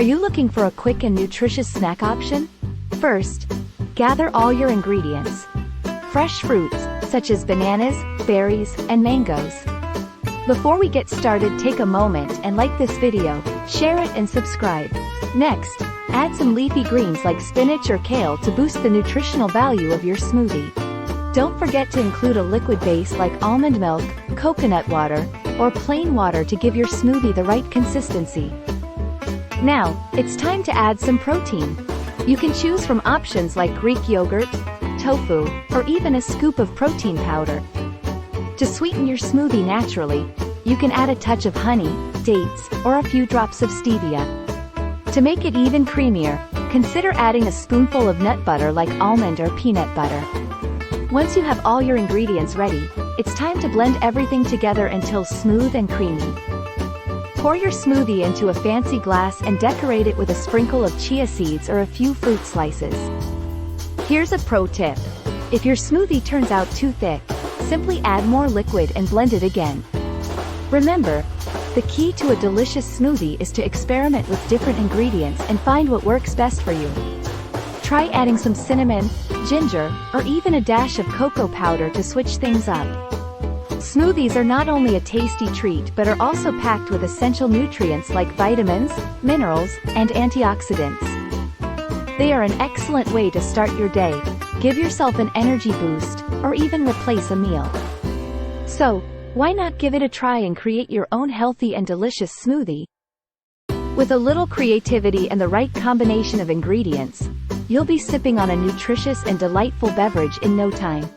Are you looking for a quick and nutritious snack option? First, gather all your ingredients. Fresh fruits, such as bananas, berries, and mangoes. Before we get started, take a moment and like this video, share it and subscribe. Next, add some leafy greens like spinach or kale to boost the nutritional value of your smoothie. Don't forget to include a liquid base like almond milk, coconut water, or plain water to give your smoothie the right consistency. Now, it's time to add some protein. You can choose from options like Greek yogurt, tofu, or even a scoop of protein powder. To sweeten your smoothie naturally, you can add a touch of honey, dates, or a few drops of stevia. To make it even creamier, consider adding a spoonful of nut butter like almond or peanut butter. Once you have all your ingredients ready, it's time to blend everything together until smooth and creamy. Pour your smoothie into a fancy glass and decorate it with a sprinkle of chia seeds or a few fruit slices. Here's a pro tip. If your smoothie turns out too thick, simply add more liquid and blend it again. Remember, the key to a delicious smoothie is to experiment with different ingredients and find what works best for you. Try adding some cinnamon, ginger, or even a dash of cocoa powder to switch things up. Smoothies are not only a tasty treat but are also packed with essential nutrients like vitamins, minerals, and antioxidants. They are an excellent way to start your day, give yourself an energy boost, or even replace a meal. So, why not give it a try and create your own healthy and delicious smoothie? With a little creativity and the right combination of ingredients, you'll be sipping on a nutritious and delightful beverage in no time.